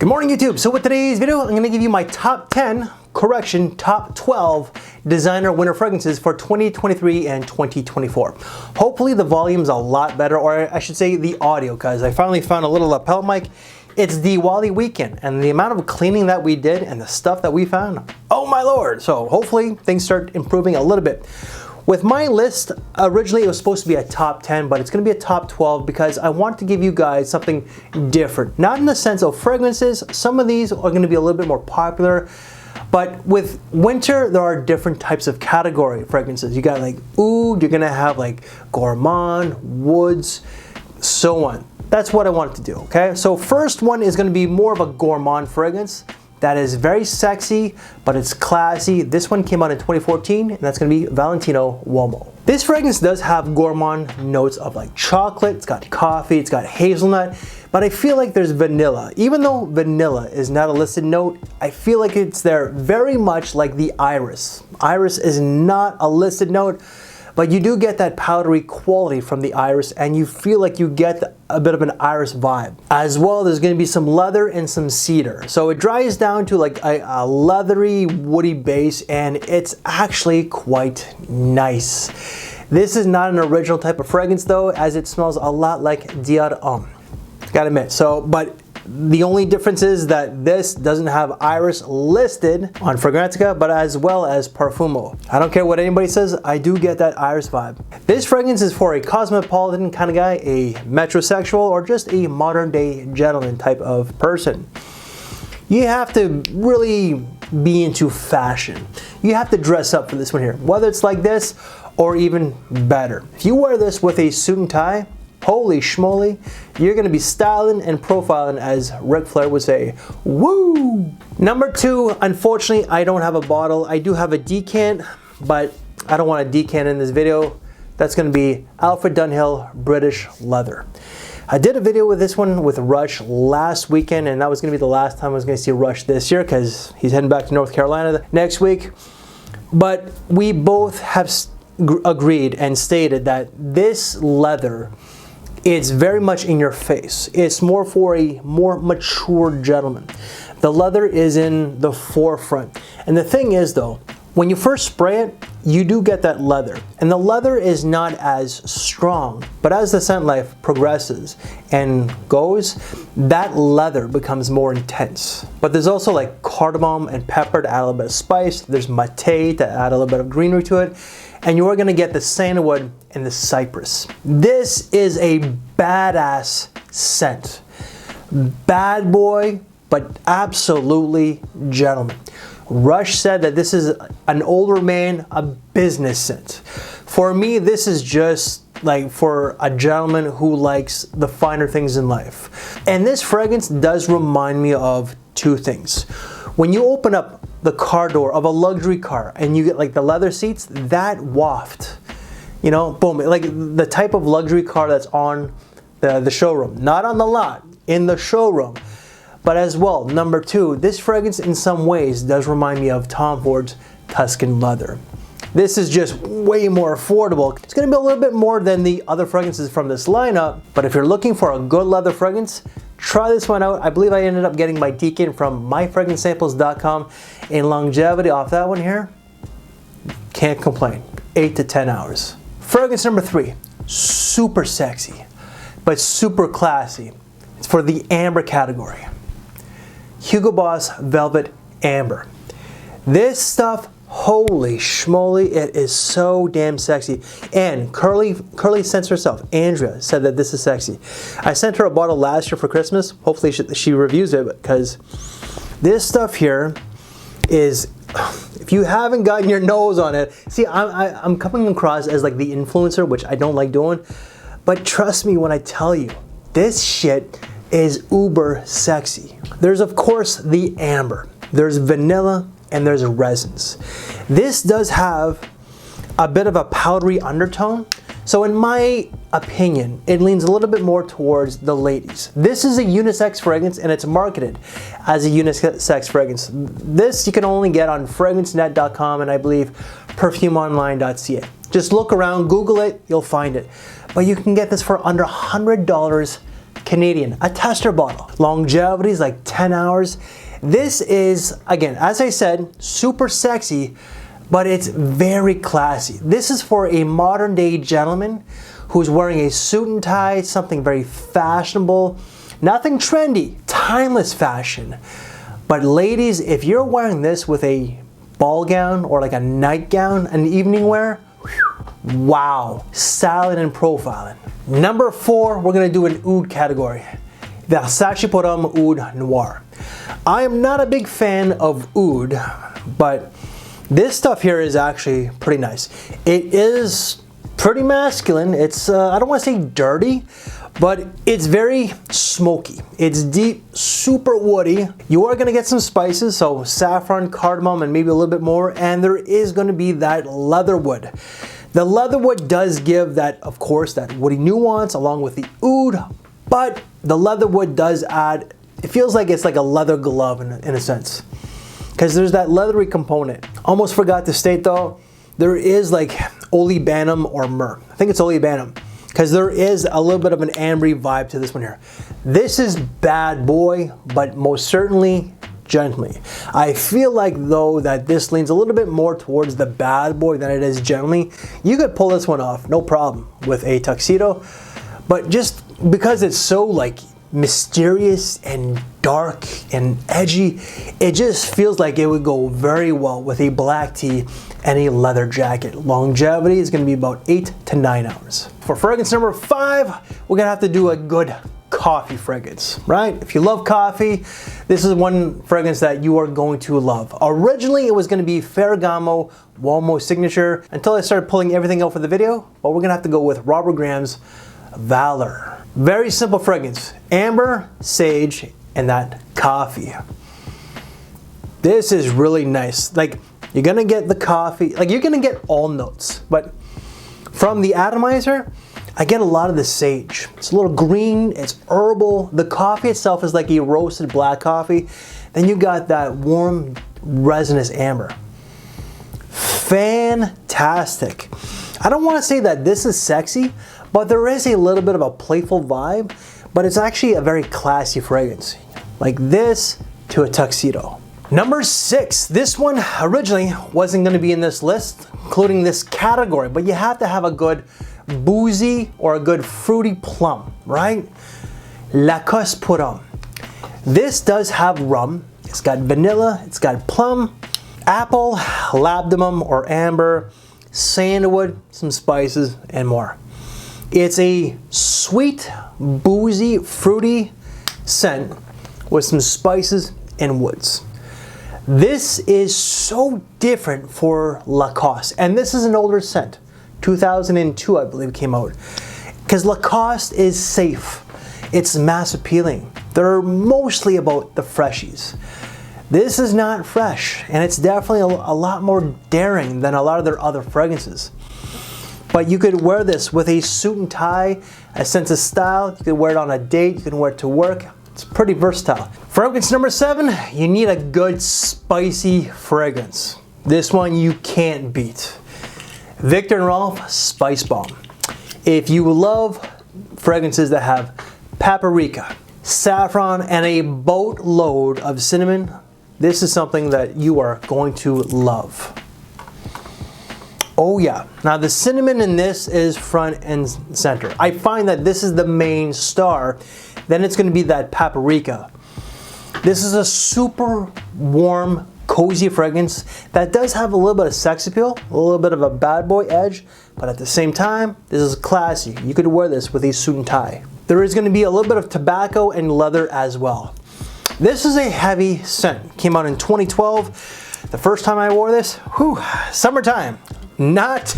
Good morning, YouTube. So with today's video, I'm gonna give you my top 10, top 12 designer winter fragrances for 2023 and 2024. Hopefully the volume's a lot better, or I should say the audio, because I finally found a little lapel mic. It's Diwali weekend, and the amount of cleaning that we did and the stuff that we found, oh my lord. So hopefully things start improving a little bit. With my list, originally it was supposed to be a top 10, but it's gonna be a top 12 because I want to give you guys something different. Not in the sense of fragrances, some of these are gonna be a little bit more popular, but with winter, there are different types of category fragrances. You got like oud, you're gonna have like gourmand, woods, so on. That's what I wanted to do, okay? So first one is gonna be more of a gourmand fragrance. That is very sexy, but it's classy. This one came out in 2014, and that's gonna be Valentino Uomo. This fragrance does have gourmand notes of like chocolate, it's got coffee, it's got hazelnut, but I feel like there's vanilla. Even though vanilla is not a listed note, I feel like it's there very much like the iris. Iris is not a listed note, but you do get that powdery quality from the iris, and you feel like you get a bit of an iris vibe. As well, there's gonna be some leather and some cedar. So it dries down to like a leathery, woody base, and it's actually quite nice. This is not an original type of fragrance though, as it smells a lot like Dior Homme. Gotta admit, but the only difference is that this doesn't have iris listed on Fragrantica, but as well as Parfumo. I don't care what anybody says, I do get that iris vibe. This fragrance is for a cosmopolitan kind of guy, a metrosexual, or just a modern day gentleman type of person. You have to really be into fashion. You have to dress up for this one here, whether it's like this or even better. If you wear this with a suit and tie, holy schmoly, you're gonna be styling and profiling, as Ric Flair would say. Woo! Number two, unfortunately, I don't have a bottle. I do have a decant, but I don't want a decant in this video. That's gonna be Alfred Dunhill British Leather. I did a video with this one with Rush last weekend, and that was gonna be the last time I was gonna see Rush this year because he's heading back to North Carolina next week. But we both have agreed and stated that this leather, it's very much in your face. It's more for a more mature gentleman. The leather is in the forefront. And the thing is though, when you first spray it, you do get that leather. And the leather is not as strong, but as the scent life progresses and goes, that leather becomes more intense. But there's also like cardamom and pepper to add a little bit of spice. There's mate to add a little bit of greenery to it. And you are gonna get the sandalwood and the cypress. This is a badass scent. Bad boy, but absolutely gentleman. Rush said that this is an older man, a business scent. For me, this is just like for a gentleman who likes the finer things in life. And this fragrance does remind me of two things. When you open up the car door of a luxury car and you get like the leather seats, that waft, you know, boom, like the type of luxury car that's on the showroom, not on the lot, in the showroom. But as well, number two, this fragrance in some ways does remind me of Tom Ford's Tuscan leather. This is just way more affordable. It's gonna be a little bit more than the other fragrances from this lineup, but if you're looking for a good leather fragrance, try this one out. I believe I ended up getting my decant from myfragrancesamples.com, and longevity off that one here, can't complain. 8 to 10 hours. Fragrance number three, super sexy, but super classy. It's for the amber category. Hugo Boss Velvet Amber. This stuff, holy schmoly, it is so damn sexy. And Curly Scents herself, Andrea, said that this is sexy. I sent her a bottle last year for Christmas. Hopefully she reviews it, because this stuff here is, if you haven't gotten your nose on it, see, I'm coming across as like the influencer, which I don't like doing, but trust me when I tell you, this shit is uber sexy. There's of course the amber, there's vanilla, and there's resins. This does have a bit of a powdery undertone. So in my opinion, it leans a little bit more towards the ladies. This is a unisex fragrance, and it's marketed as a unisex fragrance. This you can only get on fragrancenet.com and I believe perfumeonline.ca. Just look around, Google it, you'll find it. But you can get this for under $100 Canadian, a tester bottle. Longevity is like 10 hours. This is, again, as I said, super sexy, but it's very classy. This is for a modern day gentleman who's wearing a suit and tie, something very fashionable, nothing trendy, timeless fashion. But ladies, if you're wearing this with a ball gown or like a nightgown, an evening wear, wow, styling and profiling. Number 4, we're gonna do an oud category. Versace Pour Homme Oud Noir. I am not a big fan of oud, but this stuff here is actually pretty nice. It is pretty masculine. It's, I don't want to say dirty, but it's very smoky. It's deep, super woody. You are going to get some spices, so saffron, cardamom, and maybe a little bit more, and there is going to be that leatherwood. The leatherwood does give that, of course, that woody nuance along with the oud, but the leatherwood does add, it feels like it's like a leather glove in a sense, because there's that leathery component. Almost forgot to state though, there is like olibanum or myrrh. I think it's olibanum, because there is a little bit of an ambery vibe to this one here. This is bad boy, but most certainly gently. I feel like though that this leans a little bit more towards the bad boy than it is gently. You could pull this one off, no problem, with a tuxedo, but just because it's so like mysterious and dark and edgy, it just feels like it would go very well with a black tee and a leather jacket. Longevity is going to be about 8 to 9 hours. For fragrance number 5, we're going to have to do a good coffee fragrance, right? If you love coffee, this is one fragrance that you are going to love. Originally, it was going to be Ferragamo Uomo Signature until I started pulling everything out for the video, but we're going to have to go with Robert Graham's Valor. Very simple fragrance, amber, sage, and that coffee. This is really nice. Like, you're gonna get the coffee, like you're gonna get all notes, but from the atomizer, I get a lot of the sage. It's a little green, it's herbal. The coffee itself is like a roasted black coffee. Then you got that warm, resinous amber. Fantastic. I don't wanna say that this is sexy, but there is a little bit of a playful vibe, but it's actually a very classy fragrance. Like this to a tuxedo. Number 6, this one originally wasn't gonna be in this list, including this category, but you have to have a good boozy or a good fruity plum, right? Lacoste Pour Homme. This does have rum. It's got vanilla, it's got plum, apple, labdanum or amber, sandalwood, some spices, and more. It's a sweet, boozy, fruity scent with some spices and woods. This is so different for Lacoste, and this is an older scent. 2002, I believe, came out. Because Lacoste is safe. It's mass appealing. They're mostly about the freshies. This is not fresh, and it's definitely a lot more daring than a lot of their other fragrances. But you could wear this with a suit and tie, a sense of style. You could wear it on a date, you can wear it to work. It's pretty versatile. Fragrance number 7, you need a good spicy fragrance. This one you can't beat. Viktor & Rolf Spice Bomb. If you love fragrances that have paprika, saffron, and a boatload of cinnamon, this is something that you are going to love. Oh yeah. Now the cinnamon in this is front and center. I find that this is the main star. Then it's going to be that paprika. This is a super warm, cozy fragrance that does have a little bit of sex appeal, a little bit of a bad boy edge, but at the same time, this is classy. You could wear this with a suit and tie. There is going to be a little bit of tobacco and leather as well. This is a heavy scent. Came out in 2012. The first time I wore this, whew, summertime. Not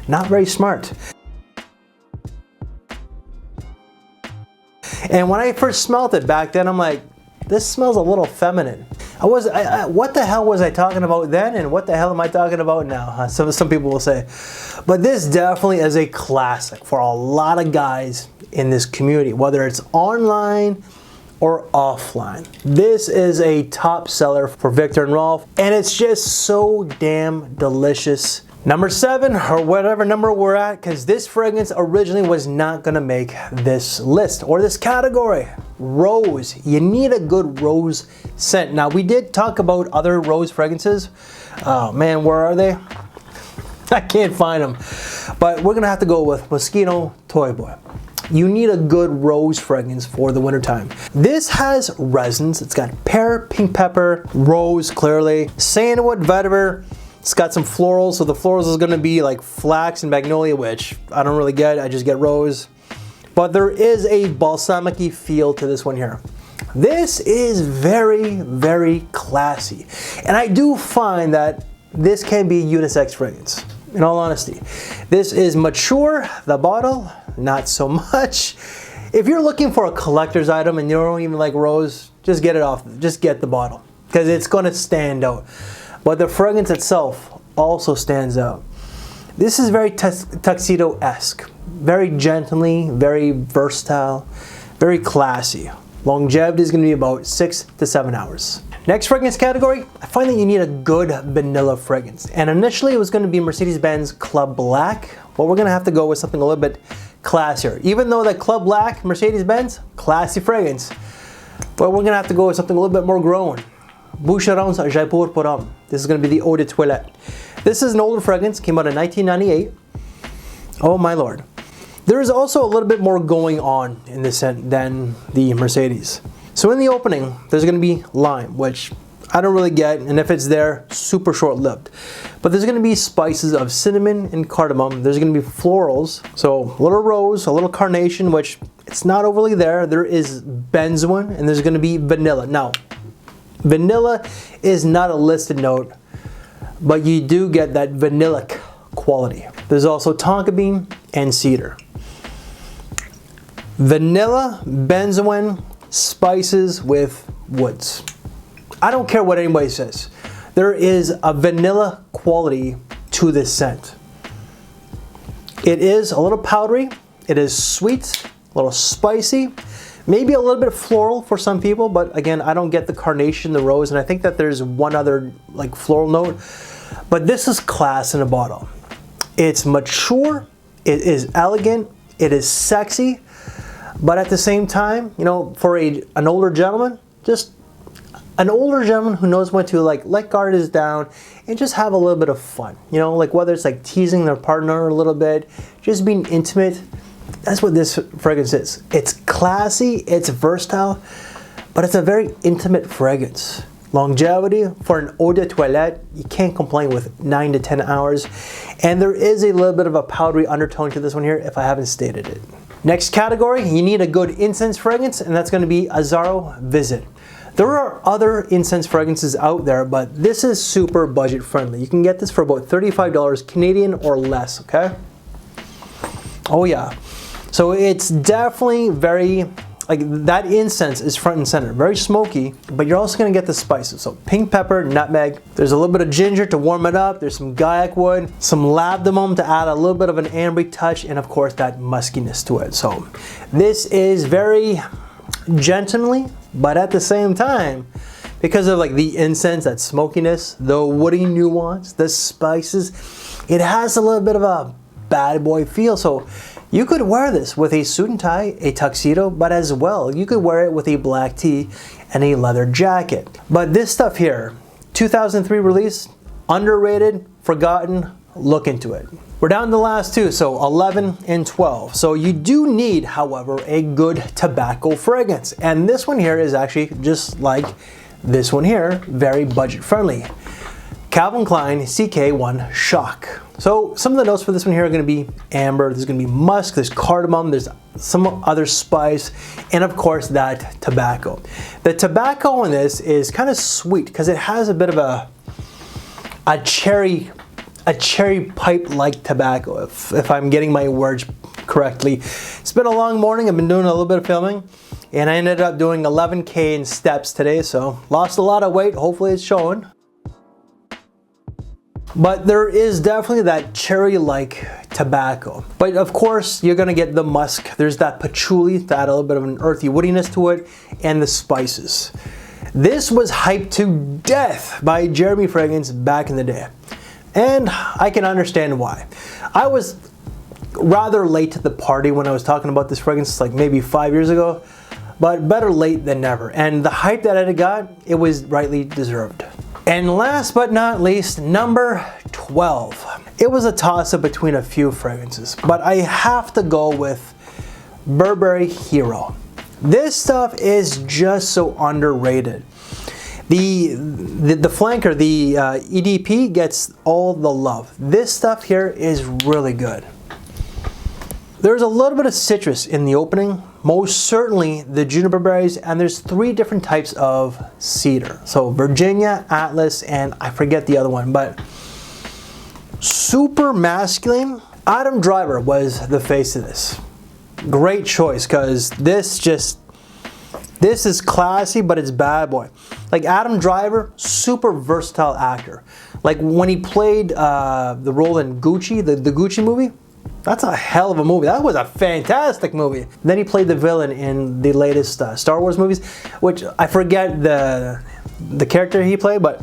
very smart. And when I first smelled it back then, I'm like, this smells a little feminine. What the hell was I talking about then, and what the hell am I talking about now? Some people will say. But this definitely is a classic for a lot of guys in this community, whether it's online or offline. This is a top seller for Viktor & Rolf, and it's just so damn delicious Number 7, or whatever number we're at, because this fragrance originally was not gonna make this list or this category. Rose. You need a good rose scent. Now, we did talk about other rose fragrances. Oh man, where are they? I can't find them. But we're gonna have to go with Moschino Toy Boy. You need a good rose fragrance for the wintertime. This has resins. It's got pear, pink pepper, rose, clearly, sandalwood, vetiver. It's got some florals, so the florals is gonna be like flax and magnolia, which I don't really get, I just get rose. But there is a balsamic-y feel to this one here. This is very, very classy. And I do find that this can be a unisex fragrance, in all honesty. This is mature, the bottle, not so much. If you're looking for a collector's item and you don't even like rose, just get it off, just get the bottle, because it's gonna stand out. But the fragrance itself also stands out. This is very tuxedo-esque, very gently, very versatile, very classy. Longevity is going to be about 6 to 7 hours. Next fragrance category, I find that you need a good vanilla fragrance. And initially it was going to be Mercedes-Benz Club Black, but we're going to have to go with something a little bit classier. Even though that Club Black, Mercedes-Benz, classy fragrance, but we're going to have to go with something a little bit more grown. Boucheron's Jaipur Puram. This is going to be the Eau de Toilette. This is an older fragrance, came out in 1998. Oh my lord. There is also a little bit more going on in this scent than the Mercedes. So in the opening, there's going to be lime, which I don't really get, and if it's there, super short-lived. But there's going to be spices of cinnamon and cardamom. There's going to be florals, so a little rose, a little carnation, which it's not overly there. There is benzoin, and there's going to be vanilla. Now, vanilla is not a listed note, but you do get that vanillic quality. There's also tonka bean and cedar. Vanilla, benzoin, spices with woods. I don't care what anybody says. There is a vanilla quality to this scent. It is a little powdery, it is sweet, a little spicy, maybe a little bit floral for some people, but again, I don't get the carnation, the rose, and I think that there's one other like floral note. But this is class in a bottle. It's mature, it is elegant, it is sexy, but at the same time, you know, for an older gentleman, just an older gentleman who knows when to like let guard is down and just have a little bit of fun. You know, like whether it's like teasing their partner a little bit, just being intimate. That's what this fragrance is. It's classy, it's versatile, but it's a very intimate fragrance. Longevity for an eau de toilette, you can't complain with 9 to 10 hours. And there is a little bit of a powdery undertone to this one here if I haven't stated it. Next category, you need a good incense fragrance, and that's going to be Azzaro Visit. There are other incense fragrances out there, but this is super budget friendly. You can get this for about $35 Canadian or less, okay? Oh yeah. So it's definitely very, like that incense is front and center, very smoky, but you're also gonna get the spices. So pink pepper, nutmeg, there's a little bit of ginger to warm it up, there's some gaiac wood, some labdanum to add a little bit of an ambery touch, and of course that muskiness to it. So this is very gentlemanly, but at the same time, because of like the incense, that smokiness, the woody nuance, the spices, it has a little bit of a bad boy feel. So you could wear this with a suit and tie, a tuxedo, but as well, you could wear it with a black tee and a leather jacket. But this stuff here, 2003 release, underrated, forgotten, look into it. We're down to the last two, so 11 and 12. So you do need, however, a good tobacco fragrance. And this one here is actually just like this one here, very budget friendly. Calvin Klein CK1 Shock. So some of the notes for this one here are going to be amber, there's going to be musk, there's cardamom, there's some other spice, and of course that tobacco. The tobacco in this is kind of sweet because it has a bit of a cherry pipe-like tobacco, if I'm getting my words correctly. It's been a long morning, I've been doing a little bit of filming, and I ended up doing 11K in steps today, so lost a lot of weight, hopefully it's showing. But there is definitely that cherry-like tobacco. But of course, you're gonna get the musk. There's that patchouli to add a little bit of an earthy woodiness to it, and the spices. This was hyped to death by Jeremy Fragrance back in the day. And I can understand why. I was rather late to the party when I was talking about this fragrance, like maybe 5 years ago, but better late than never. And the hype that I got, it was rightly deserved. And last but not least, number 12. It was a toss-up between a few fragrances, but I have to go with Burberry Hero. This stuff is just so underrated. The flanker, the EDP gets all the love. This stuff here is really good. There's a little bit of citrus in the opening, most certainly the juniper berries, and there's 3 different types of cedar. So Virginia, Atlas, and I forget the other one, but super masculine. Adam Driver was the face of this. Great choice, because this is classy, but it's bad boy. Like Adam Driver, super versatile actor. Like when he played the role in Gucci, the Gucci movie, that's a hell of a movie. That was a fantastic movie. Then he played the villain in the latest Star Wars movies, which I forget the character he played, but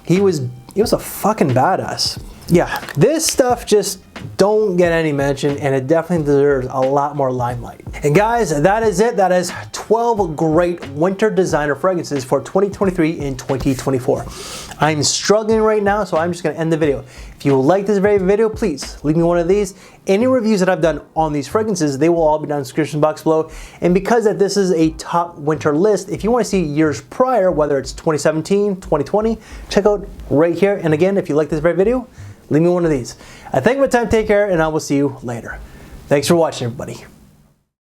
he was a fucking badass. Yeah, this stuff just don't get any mention, and it definitely deserves a lot more limelight. And guys, that is it. That is 12 great winter designer fragrances for 2023 and 2024. I'm struggling right now, so I'm just gonna end the video. If you like this very video, please leave me one of these. Any reviews that I've done on these fragrances, they will all be down in the description box below. And because that this is a top winter list, if you want to see years prior, whether it's 2017, 2020, check out right here. And again, if you like this very video, leave me one of these. I thank you for your time, take care, and I will see you later. Thanks for watching, everybody.